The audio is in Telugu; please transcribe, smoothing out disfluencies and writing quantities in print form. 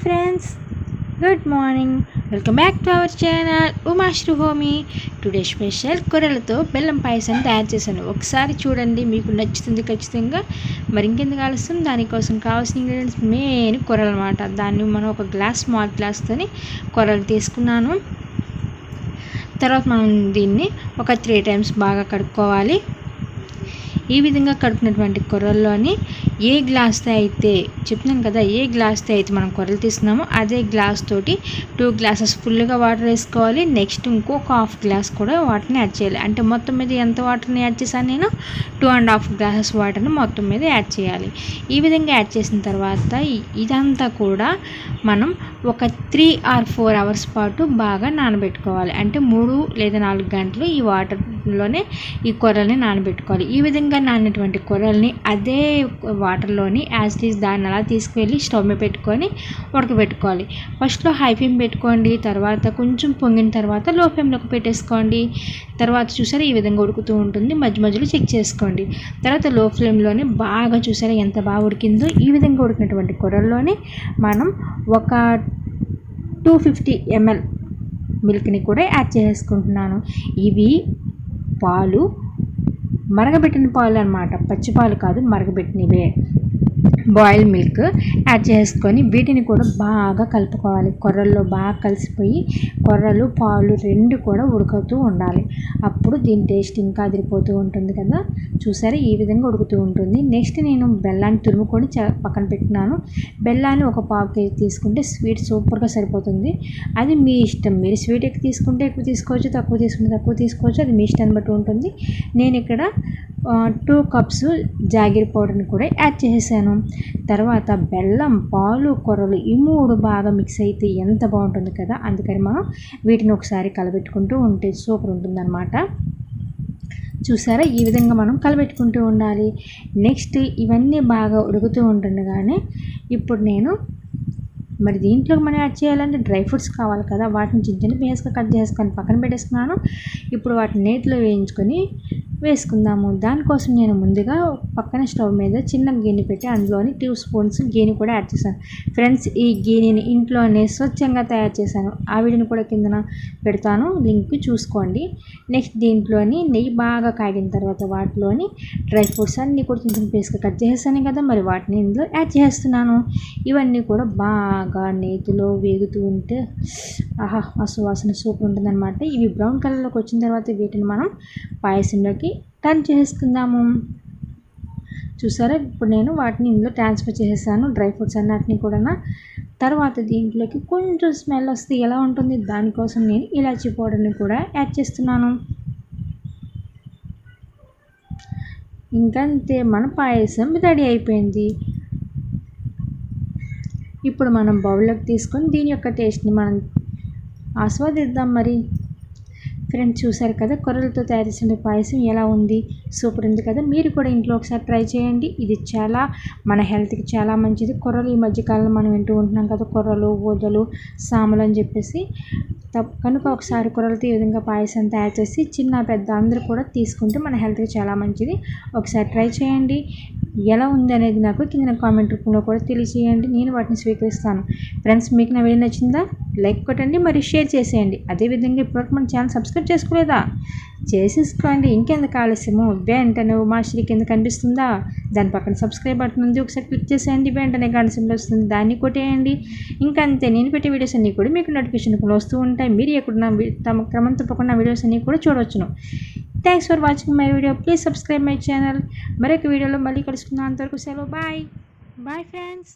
friends, good morning. Welcome back to our channel Umasri Homi. Today special కొర్రలతో బెల్లం పాయసం తయారు చేశాను. ఒకసారి చూడండి, మీకు నచ్చుతుంది ఖచ్చితంగా. మరి ఇంకెందుకు ఆలస్యం, దానికోసం కావాల్సిన ఇంగ్రీడియంట్స్ మెయిన్ కొర్రలు అన్నమాట. దాన్ని మనం ఒక స్మాల్ గ్లాస్తోని కొర్రలు తీసుకున్నాను. తర్వాత మనం దీన్ని ఒక 3 times బాగా కడుక్కోవాలి. ఈ విధంగా కడుపునటువంటి కొర్రల్లోని ఏ గ్లాస్తో అయితే చెప్తున్నాను కదా, ఏ గ్లాస్తో అయితే మనం కొర్రలు తీసుకున్నామో అదే గ్లాస్ తోటి 2 glasses ఫుల్గా వాటర్ వేసుకోవాలి. నెక్స్ట్ ఇంకొక ½ glass కూడా వాటర్ని యాడ్ చేయాలి. అంటే మొత్తం మీద ఎంత వాటర్ని యాడ్ చేశాను నేను, 2.5 glasses వాటర్ని మొత్తం మీద యాడ్ చేయాలి. ఈ విధంగా యాడ్ చేసిన తర్వాత ఇదంతా కూడా మనం ఒక 3 or 4 hours పాటు బాగా నానబెట్టుకోవాలి. అంటే 3 లేదా 4 గంటలు ఈ వాటర్లోనే ఈ కొర్రల్ని నానబెట్టుకోవాలి. ఈ విధంగా నానినటువంటి కొర్రల్ని అదే వాటర్లోని యాజ్ ఇట్ ఈజ్ దాన్ని అలా తీసుకువెళ్ళి స్టవ్ మీద పెట్టుకొని ఉడకబెట్టుకోవాలి. ఫస్ట్లో హై ఫ్లేమ్ పెట్టుకోండి, తర్వాత కొంచెం పొంగిన తర్వాత లో ఫ్లేమ్లోకి పెట్టేసుకోండి. తర్వాత చూసారా ఈ విధంగా ఉడుకుతూ ఉంటుంది, మధ్య మధ్యలో చెక్ చేసుకోండి. తర్వాత లో ఫ్లేమ్లోనే బాగా చూసారా ఎంత బాగా ఉడికిందో. ఈ విధంగా ఉడికినటువంటి కొర్రల్లోనే మనం ఒక 250 ml మిల్క్ని కూడా యాడ్ చేసుకుంటున్నాను. ఇవి పాలు, మరగబెట్టిన పాలు అన్నమాట, పచ్చి పాలు కాదు, మరగబెట్టినవే. బాయిల్ మిల్క్ యాడ్ చేసుకొని వీటిని కూడా బాగా కలుపుకోవాలి. కొర్రల్లో బాగా కలిసిపోయి కొర్రలు పాలు రెండు కూడా ఉడుకుతూ ఉండాలి. అప్పుడు దీని టేస్ట్ ఇంకా అదిరిపోతూ ఉంటుంది కదా. చూసారా ఈ విధంగా ఉడుకుతూ ఉంటుంది. నెక్స్ట్ నేను బెల్లాన్ని తురుముకొని పక్కన పెట్టినాను. బెల్లాన్ని ఒక 1/2 kg తీసుకుంటే స్వీట్ సూపర్గా సరిపోతుంది. అది మీ ఇష్టం, మీరు స్వీట్ ఎక్కువ తీసుకుంటే ఎక్కువ తీసుకోవచ్చు, తక్కువ తీసుకుంటే తక్కువ తీసుకోవచ్చు, అది మీ ఇష్టాన్ని బట్టి ఉంటుంది. నేను ఇక్కడ 2 cups జాగీర పౌడర్ని కూడా యాడ్ చేసేసాను. తర్వాత బెల్లం, పాలు, కొర్రలు ఈ 3 బాగా మిక్స్ అయితే ఎంత బాగుంటుంది కదా. అందుకని మనం వీటిని ఒకసారి కలబెట్టుకుంటూ ఉంటే సూపర్ ఉంటుందన్నమాట. చూసారా ఈ విధంగా మనం కలబెట్టుకుంటూ ఉండాలి. నెక్స్ట్ ఇవన్నీ బాగా ఉడుకుతూ ఉంటుండగానే ఇప్పుడు నేను మరి దీంట్లో మనం యాడ్ చేయాలంటే డ్రై ఫ్రూట్స్ కావాలి కదా, వాటిని చిన్న చిన్న పీసెస్గా కట్ చేసుకొని పక్కన పెట్టేసుకున్నాను. ఇప్పుడు వాటిని నేతిలో వేయించుకొని వేసుకుందాము. దానికోసం నేను ముందుగా పక్కన స్టవ్ మీద చిన్న గిన్నె పెట్టి అందులోని 2 spoons గీని కూడా యాడ్ చేశాను. ఫ్రెండ్స్, ఈ గీనిని ఇంట్లోనే స్వచ్ఛంగా తయారు చేశాను. ఆ వీడియోని కూడా కిందన పెడతాను, లింక్ చూసుకోండి. నెక్స్ట్ దీంట్లోని నెయ్యి బాగా కాగిన తర్వాత వాటిలోని డ్రై ఫ్రూట్స్ అన్నీ కూడా చిన్న చిన్న పీస్గా కట్ చేసేసాను కదా, మరి వాటిని ఇందులో యాడ్ చేస్తున్నాను. ఇవన్నీ కూడా బాగా నేతిలో వేగుతూ ఉంటే ఆహా ఆ సువాసన సూపర్ ఉంటుందన్నమాట. ఇవి బ్రౌన్ కలర్లోకి వచ్చిన తర్వాత వీటిని మనం పాయసంలోకి టర్న్ చేసుకుందాము. చూసారా ఇప్పుడు నేను వాటిని ఇందులో ట్రాన్స్ఫర్ చేసేసాను, డ్రై ఫ్రూట్స్ అన్నిటిని కూడా. తర్వాత దీంట్లోకి కొంచెం స్మెల్ వస్తే ఎలా ఉంటుంది, దానికోసం నేను ఇలాచీ పౌడర్ని కూడా యాడ్ చేస్తున్నాను. ఇంకంతే, మన పాయసం రెడీ అయిపోయింది. ఇప్పుడు మనం బౌల్లోకి తీసుకొని దీని యొక్క టేస్ట్ని మనం ఆస్వాదిద్దాం. మరి ఫ్రెండ్స్ చూసారు కదా కొర్రలతో తయారు చేసిన పాయసం ఎలా ఉంది, సూపర్ ఉంది కదా. మీరు కూడా ఇంట్లో ఒకసారి ట్రై చేయండి. ఇది చాలా మన హెల్త్కి చాలా మంచిది. కొర్రలు ఈ మధ్యకాలంలో మనం వింటూ ఉంటున్నాం కదా, కొర్రలు, ఊదలు, సాములు అని చెప్పేసి. కనుక ఒకసారి కొర్రలతో ఈ విధంగా పాయసం తయారు చేసి చిన్న పెద్ద అందరూ కూడా తీసుకుంటే మన హెల్త్కి చాలా మంచిది. ఒకసారి ట్రై చేయండి. ఎలా ఉంది అనేది నాకు కింద కామెంట్ రూపంలో కూడా తెలియజేయండి, నేను వాటిని స్వీకరిస్తాను. ఫ్రెండ్స్, మీకు నా వీడియో నచ్చిందా లైక్ కొట్టండి, మరి షేర్ చేసేయండి. అదేవిధంగా ఇప్పటివరకు మన ఛానల్ సబ్స్క్రైబ్ చేసుకోలేదా, చేసేసుకోండి. ఇంకెందుకు ఆలస్యము, వెంటనే ఉమాశ్రీ కింద కనిపిస్తుందా, దాని పక్కన సబ్స్క్రైబ్ బటన్ ఉంది, ఒకసారి క్లిక్ చేసేయండి. వెంటనే గంట సింబల్ వస్తుంది, దాన్ని కొట్టేయండి. ఇంకంతే, నేను పెట్టే వీడియోస్ అన్నీ కూడా మీకు నోటిఫికేషన్ కూడా వస్తూ ఉంటాయి. మీరు ఎక్కడ తమ క్రమం తప్పకుండా వీడియోస్ అన్నీ కూడా చూడవచ్చును. Thanks for watching my video. Please subscribe my channel. మరొక వీడియోలో మళ్ళీ కలుసుకుందాం. అంతవరకు సెలవు. Bye bye friends.